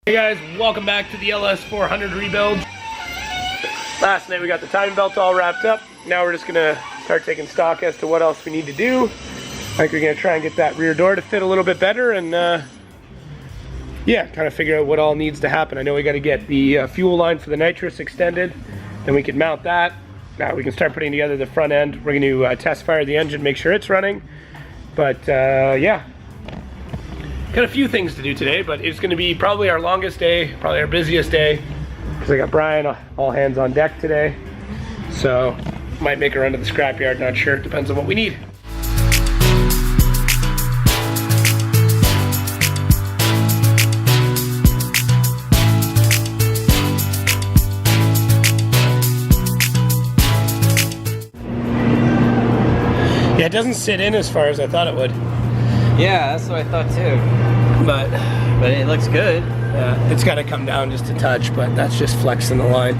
Hey guys, welcome back to the LS400 rebuild. Last night we got the timing belt all wrapped up. Now we're just gonna start taking stock as to what else we need to do. I think we're gonna try and get that rear door to fit a little bit better and yeah, kind of figure out what all needs to happen. I know we gotta get the fuel line for the nitrous extended, then we can mount that. Now we can start putting together the front end. We're gonna test fire the engine, make sure it's running. But yeah. Got a few things to do today, but it's going to be probably our longest day, probably our busiest day, because I got Brian all hands on deck today. So might make a run to the scrapyard, not sure, depends on what we need. Yeah, it doesn't sit in as far as I thought it would. Yeah, that's what I thought too. But it looks good. Yeah, it's got to come down just a touch, but that's just flexing the line.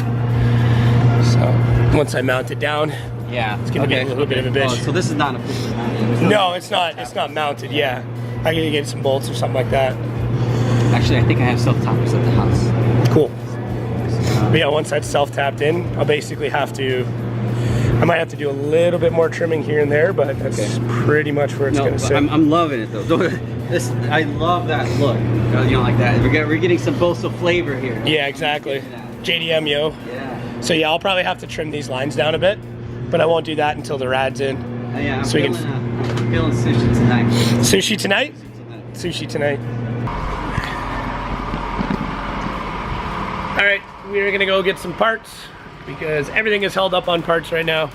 So once I mount it down, yeah, it's gonna be a little bit of a bitch. Oh, so this is not officially mounted. No, it's not. It's not mounted. Yeah, I gotta get some bolts or something like that. Actually, I think I have self-tappers at the house. Cool. But yeah, once that's self-tapped in, I'll basically have to. I might have to do a little bit more trimming here and there, but that's pretty much where it's gonna sit. I'm loving it though. I love that look. You know, like that. We're getting some Bosa flavor here. Yeah, exactly. JDM, yo. Yeah. So yeah, I'll probably have to trim these lines down a bit, but I won't do that until the rad's in. Yeah, I'm feeling sushi tonight. Sushi tonight? Sushi tonight. All right, we're gonna go get some parts because everything is held up on parts right now.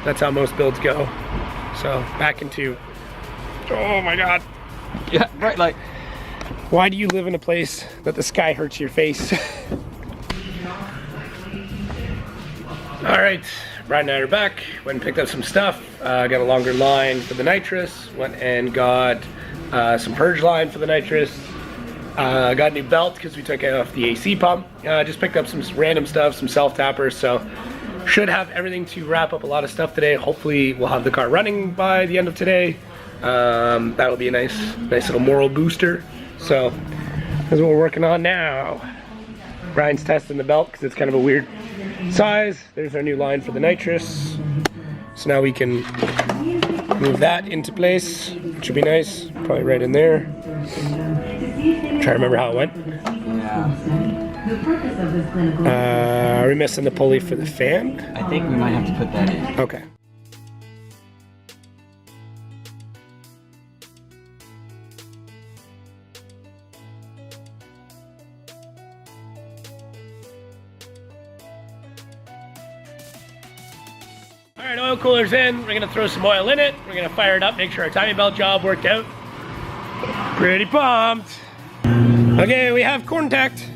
That's how most builds go. So back into, oh my God. Yeah, right, like. Why do you live in a place that the sky hurts your face? All right, Brian and I are back. Went and picked up some stuff. Got a longer line for the nitrous. Went and got some purge line for the nitrous. Got a new belt because we took it off the AC pump. Just picked up some random stuff, some self-tappers. So should have everything to wrap up a lot of stuff today. Hopefully we'll have the car running by the end of today. That'll be a nice little moral booster. So that's what we're working on now. Brian's testing the belt because it's kind of a weird size. There's our new line for the nitrous. So now we can move that into place, which would be nice. Probably right in there. Try to remember how it went. Yeah. Are we missing the pulley for the fan? I think we might have to put that in. Okay. All right, oil cooler's in. We're gonna throw some oil in it. We're gonna fire it up, make sure our timing belt job worked out. Pretty pumped. Okay, we have contact.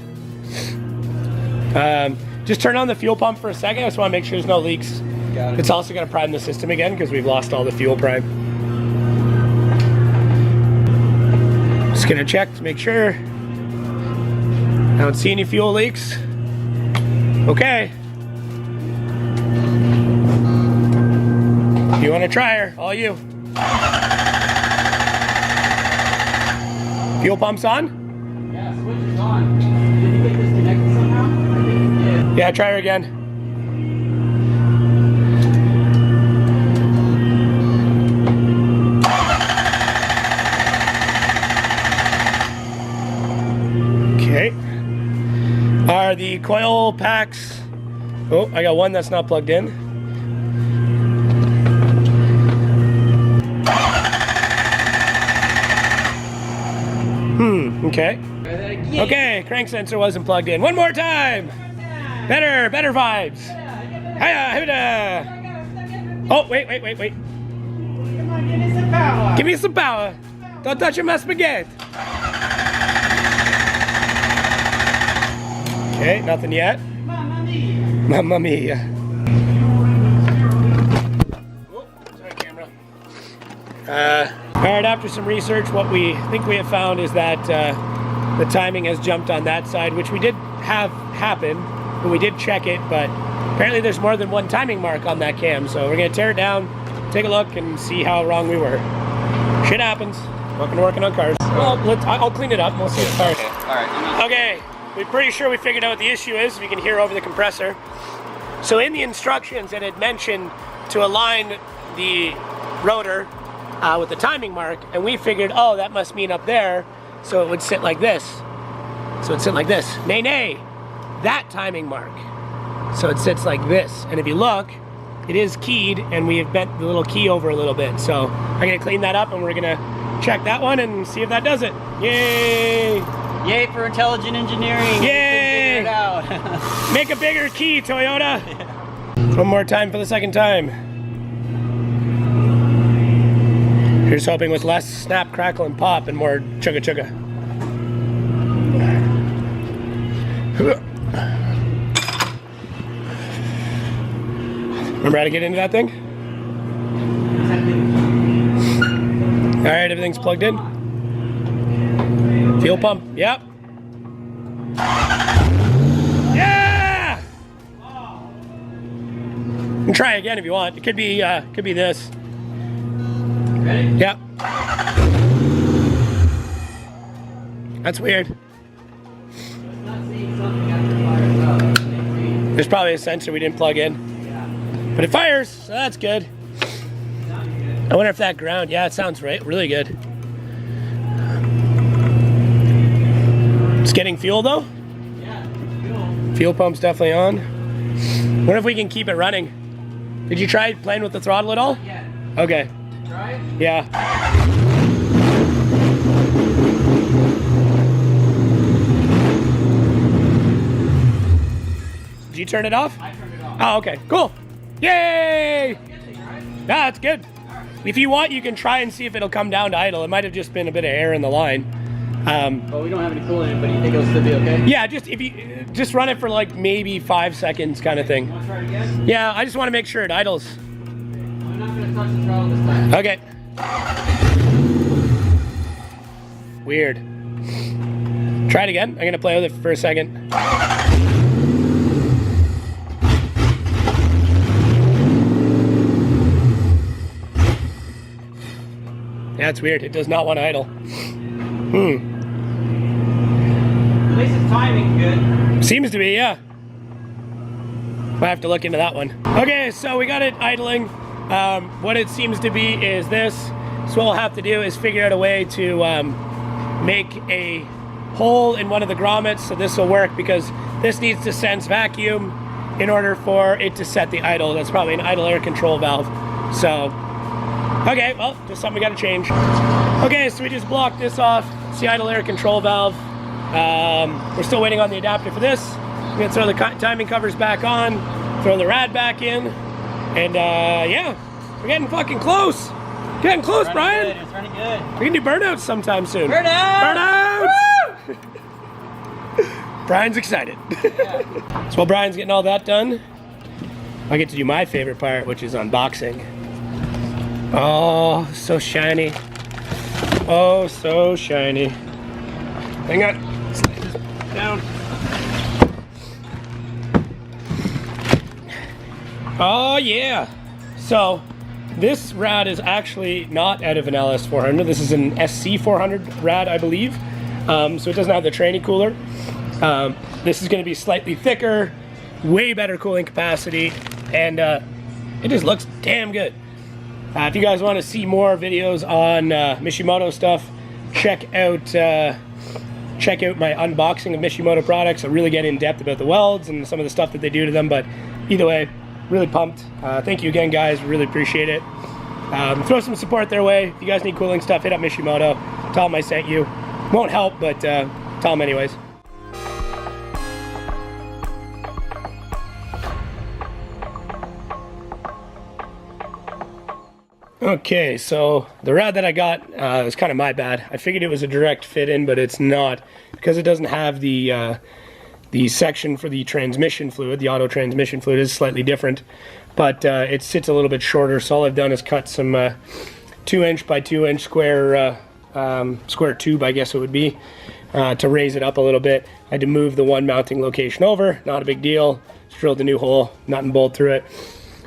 Just turn on the fuel pump for a second. I just want to make sure there's no leaks. Got it. It's also going to prime the system again because we've lost all the fuel prime. Just going to check to make sure. I don't see any fuel leaks. Okay. You want to try her? All you. Fuel pump's on? Yeah, switch is on. Did you get disconnected somehow? I think you did. Yeah, try her again. Okay. Are the coil packs... Oh, I got one that's not plugged in. Okay. Okay, crank sensor wasn't plugged in. One more time! Better vibes. Hiya. Oh, wait. Come on, give me some power. Give me some power. Don't touch my spaghetti. Okay, nothing yet. Mamma mia. Mamma mia. Oh, sorry, camera. All right, after some research, what we think we have found is that the timing has jumped on that side, which we did have happen, but we did check it, but apparently there's more than one timing mark on that cam, so we're gonna tear it down, take a look, and see how wrong we were. Shit happens. Welcome to working on cars. Well, I'll clean it up and we'll see it first. All right. Okay, we're pretty sure we figured out what the issue is. We can hear over the compressor. So in the instructions, it had mentioned to align the rotor with the timing mark, and we figured, oh, that must mean up there, so it would sit like this. So it'd sit like this. Nay, nay, that timing mark. So it sits like this. And if you look, it is keyed, and we have bent the little key over a little bit. So I'm gonna clean that up, and we're gonna check that one and see if that does it. Yay! Yay for intelligent engineering. Yay! Figure it out. Make a bigger key, Toyota. One more time for the second time. Here's hoping with less snap, crackle, and pop, and more chugga chugga. Remember how to get into that thing? All right, everything's plugged in. Fuel pump, yep. Yeah! You can try again if you want. It could be this. Ready? Yep. That's weird. There's probably a sensor we didn't plug in. But it fires, so that's good. I wonder if that ground, yeah, it sounds right, really good. It's getting fuel though? Yeah, fuel. Fuel pump's definitely on. Wonder if we can keep it running. Did you try playing with the throttle at all? Yeah. Okay. Try it? Yeah. Did you turn it off? I turned it off. Oh, okay, cool. Yay! That's good. If you want, you can try and see if it'll come down to idle. It might have just been a bit of air in the line. Well, we don't have any coolant in it, but you think it'll still be okay? Yeah, just run it for like maybe 5 seconds kind of thing. Want to try it again? Yeah, I just want to make sure it idles. I'm not going to touch the throttle this time. Okay. Weird. Try it again. I'm gonna play with it for a second. Yeah, it's weird. It does not want to idle. At least it's timing good. Seems to be, yeah. Might have to look into that one. Okay, so we got it idling. What it seems to be is this. So what we'll have to do is figure out a way to make a hole in one of the grommets so this will work, because this needs to sense vacuum in order for it to set the idle. That's probably an idle air control valve. So, okay, well, just something we gotta change. Okay, so we just blocked this off. It's the idle air control valve. We're still waiting on the adapter for this. We're gonna throw the timing covers back on, throw the rad back in, and yeah, we're getting fucking close. Getting close, It's Brian. good. It's running good. We can do burnouts sometime soon. Burnout! Burnouts! Brian's excited. Yeah. So while Brian's getting all that done, I get to do my favorite part, which is unboxing. Oh, so shiny. Oh, so shiny. Hang on. Slide this down. Oh, yeah. So, this rad is actually not out of an LS400. This is an SC400 rad, I believe. So it doesn't have the tranny cooler. This is going to be slightly thicker, way better cooling capacity, and it just looks damn good. If you guys want to see more videos on Mishimoto stuff, check out my unboxing of Mishimoto products. I really get in depth about the welds and some of the stuff that they do to them, but either way, really pumped. Thank you again, guys. Really appreciate it. Throw some support their way. If you guys need cooling stuff, hit up Mishimoto. Tell them I sent you. Won't help, but tell them anyways. Okay, so the rad that I got was kind of my bad. I figured it was a direct fit in, but it's not, because it doesn't have the section for the transmission fluid. The auto transmission fluid is slightly different, but it sits a little bit shorter. So all I've done is cut some 2" by 2" square square tube, I guess it would be, to raise it up a little bit. I had to move the one mounting location over. Not a big deal. Just drilled a new hole, nut and bolt through it.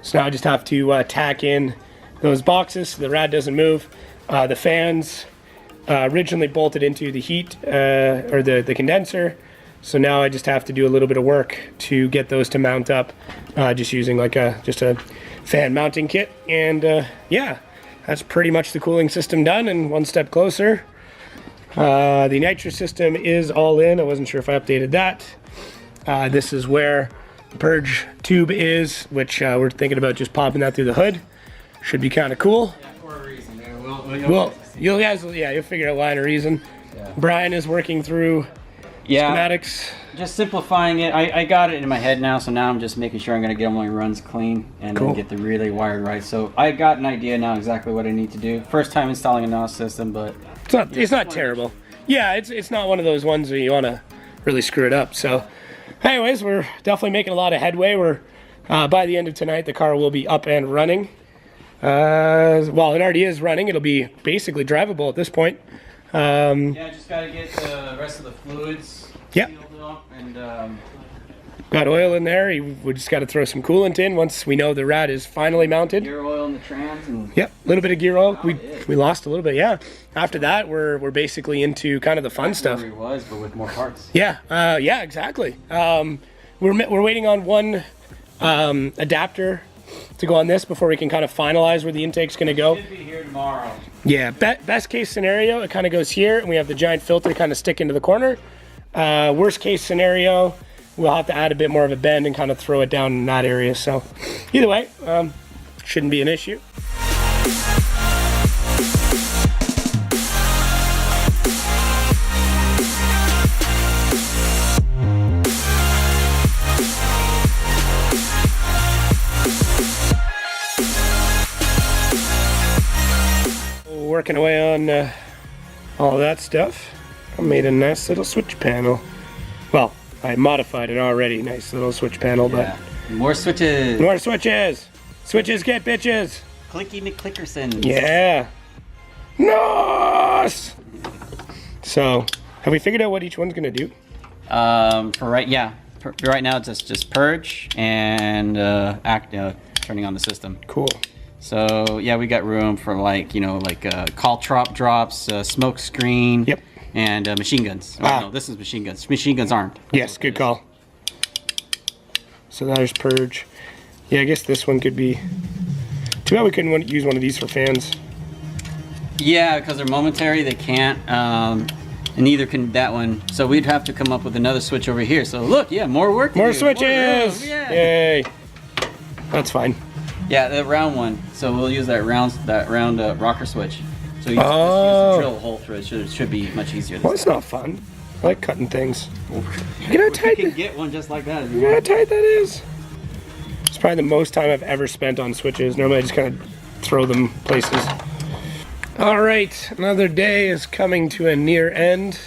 So now I just have to tack in those boxes so the rad doesn't move. The fans originally bolted into the heat or the condenser. So now I just have to do a little bit of work to get those to mount up, just using like just a fan mounting kit. And yeah, that's pretty much the cooling system done and one step closer. The nitrous system is all in. I wasn't sure if I updated that. This is where the purge tube is, which we're thinking about just popping that through the hood. Should be kind of cool. Yeah, for a reason. Well, you'll figure out line of reason. Yeah. Brian is working through schematics. Just simplifying it. I got it in my head now, so now I'm just making sure I'm going to get all my runs clean and then get the relay wired right. So I got an idea now exactly what I need to do. First time installing a NOS system, but it's not terrible. Yeah, it's not one of those ones where you want to really screw it up. So anyways, we're definitely making a lot of headway. We're by the end of tonight, the car will be up and running. Well, it already is running. It'll be basically drivable at this point. Yeah, just got to get the rest of the fluids sealed up and got oil in there. We just got to throw some coolant in once we know the rad is finally mounted. gear oil in the trans. And yep, a little bit of gear oil. We lost a little bit, yeah. After that, we're basically into kind of the fun stuff. Where he was, but with more parts. Yeah, yeah, exactly. We're waiting on one adapter to go on this before we can kind of finalize where the intake's going to go. Should be here tomorrow. Yeah, best case scenario, it kind of goes here, and we have the giant filter kind of stick into the corner. Worst case scenario, we'll have to add a bit more of a bend and kind of throw it down in that area. So either way, shouldn't be an issue. Working away on all that stuff. I made a nice little switch panel. Well, I modified it already. Nice little switch panel, Yeah. More switches. but more switches. Switches get bitches. Clicky McClickersons. Yeah. Nice. So, have we figured out what each one's gonna do? For right now it's just purge and turning on the system. Cool. So yeah, we got room for call drops, smoke screen. Yep. And machine guns. Oh, no, this is machine guns. Machine guns armed. Yes, good call. So there's purge. Yeah, I guess this one could be. Too bad we couldn't use one of these for fans. Yeah, because they're momentary. They can't. And neither can that one. So we'd have to come up with another switch over here. So look, yeah, more work. More switches. Yeah. Yay. That's fine. Yeah, the round one. So we'll use that round rocker switch. So you just use the drill hole through it. It should be much easier. Well, it's not fun. I like cutting things. Look at how tight. You can get one just like that. Look at how tight that is. It's probably the most time I've ever spent on switches. Normally I just kind of throw them places. All right, another day is coming to a near end.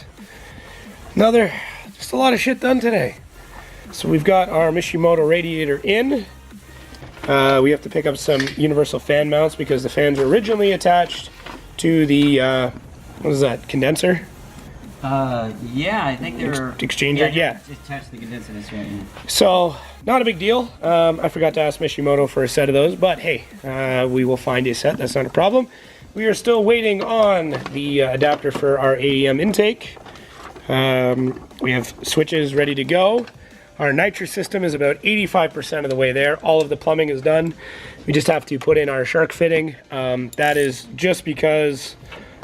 Just a lot of shit done today. So we've got our Mishimoto radiator in. We have to pick up some universal fan mounts because the fans were originally attached to the, what is that, condenser? Yeah, I think they were... Exchanger, yeah. Just attach the condenser this right now. So, not a big deal. I forgot to ask Mishimoto for a set of those, but hey, we will find a set. That's not a problem. We are still waiting on the adapter for our AEM intake. We have switches ready to go. Our nitrous system is about 85% of the way there. All of the plumbing is done. We just have to put in our shark fitting. That is just because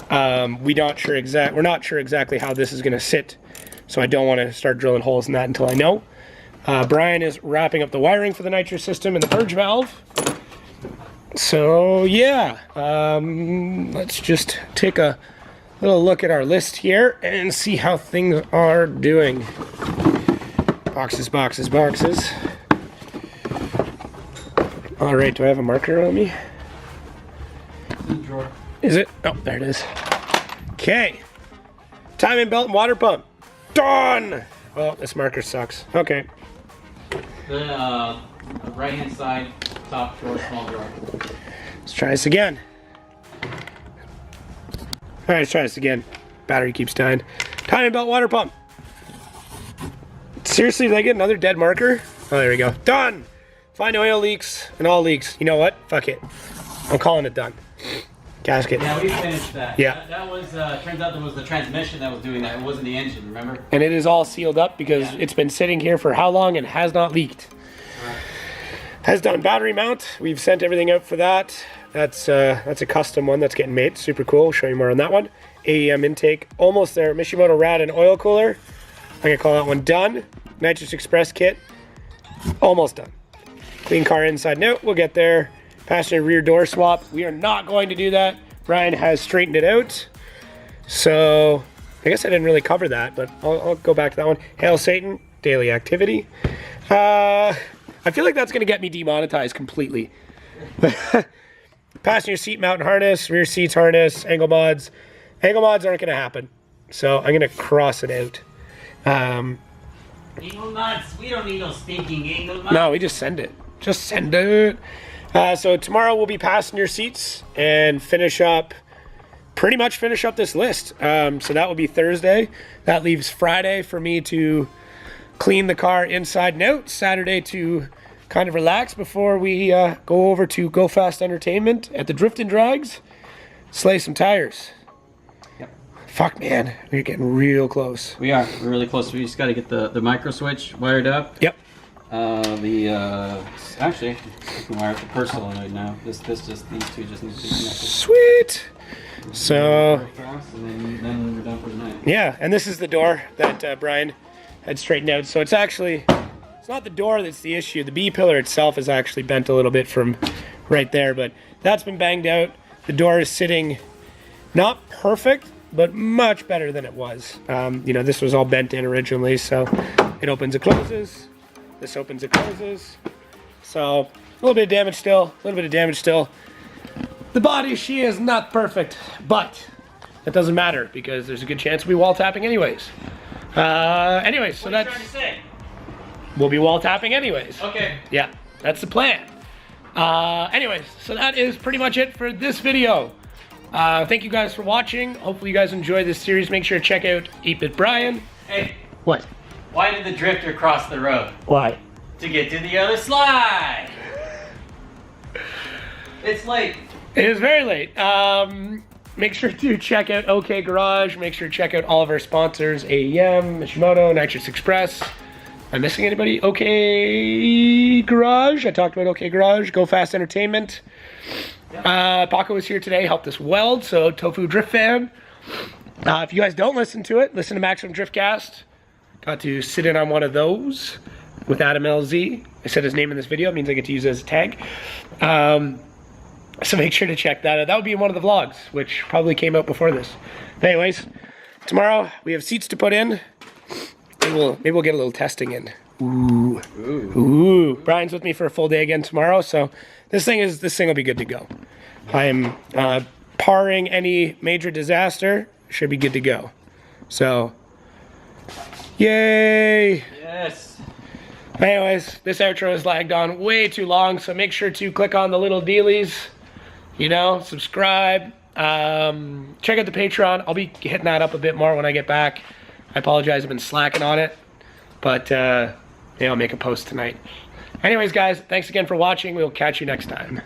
we're not sure exactly how this is going to sit. So I don't want to start drilling holes in that until I know. Brian is wrapping up the wiring for the nitrous system and the purge valve. So yeah, let's just take a little look at our list here and see how things are doing. Boxes, boxes, boxes. All right, do I have a marker on me? Is it? Oh, there it is. Okay. Timing belt and water pump. Done! Well, this marker sucks. Okay. The right-hand side, top drawer, small drawer. Let's try this again. All right, let's try this again. Battery keeps dying. Timing belt, water pump. Seriously, did I get another dead marker? Oh, there we go. Done! Find oil leaks and all leaks. You know what? Fuck it. I'm calling it done. gasket. Yeah, we finished that. Yeah. That was, turns out that was the transmission that was doing that. It wasn't the engine, remember? And it is all sealed up because it's been sitting here for how long and has not leaked. Has done battery mount. We've sent everything out for that. That's a custom one that's getting made. Super cool. I'll show you more on that one. AEM intake, almost there. Mishimoto rad and oil cooler. I'm gonna call that one done. Nitrous Express kit, almost done. Clean car inside and out. We'll get there. Passenger rear door swap. We are not going to do that. Brian has straightened it out. So I guess I didn't really cover that, but I'll go back to that one. Hail Satan, daily activity. I feel like that's going to get me demonetized completely. Passenger seat mount and harness, rear seats harness, angle mods. Angle mods aren't going to happen. So I'm going to cross it out. Angle mods? We don't need no stinking angle mods. No, we just send it. Just send it. So tomorrow we'll be passenger seats and pretty much finish up this list. So that will be Thursday. That leaves Friday for me to clean the car inside and out. Saturday to kind of relax before we go over to Go Fast Entertainment at the Drift and Drags. Slay some tires. Yep. Fuck, man. We're getting real close. We are. We're really close. We just got to get the micro switch wired up. Yep. Actually, I can wire up the personal solenoid now. These two just need to be connected. Sweet. So, And then we're done for the night. yeah, and this is the door that Brian had straightened out. So it's not the door that's the issue. The B pillar itself is actually bent a little bit from right there, but that's been banged out. The door is sitting not perfect, but much better than it was. This was all bent in originally, so it opens and closes. This opens and closes. So a little bit of damage still, The body, she is not perfect, but that doesn't matter because there's a good chance we'll be wall tapping anyways. So What are you that's, trying to say? we'll be wall tapping anyways. Okay. Yeah, that's the plan. Anyways, so that is pretty much it for this video. Thank you guys for watching. Hopefully you guys enjoy this series. Make sure to check out 8-Bit Brian. Hey, What? why did the drifter cross the road? Why? To get to the other slide. It's late. It is very late. Make sure to check out OK Garage. Make sure to check out all of our sponsors, AEM, Mishimoto, Nitrous Express. Am I missing anybody? OK Garage. I talked about OK Garage. Go Fast Entertainment. Paco was here today, helped us weld, so Tofu Drift Fan. If you guys don't listen to it, listen to Maximum Driftcast. Got to sit in on one of those with Adam LZ. I said his name in this video. It means I get to use it as a tag. So make sure to check that out. That would be in one of the vlogs, which probably came out before this. Anyways, tomorrow we have seats to put in. Maybe we'll get a little testing in. Ooh. Brian's with me for a full day again tomorrow, so this thing will be good to go. I am parring any major disaster. Should be good to go. So, yay! Yes. Anyways, this outro is lagged on way too long, so make sure to click on the little dealies. Subscribe. Check out the Patreon. I'll be hitting that up a bit more when I get back. I apologize, I've been slacking on it. But, I'll make a post tonight. Anyways, guys, thanks again for watching. We'll catch you next time.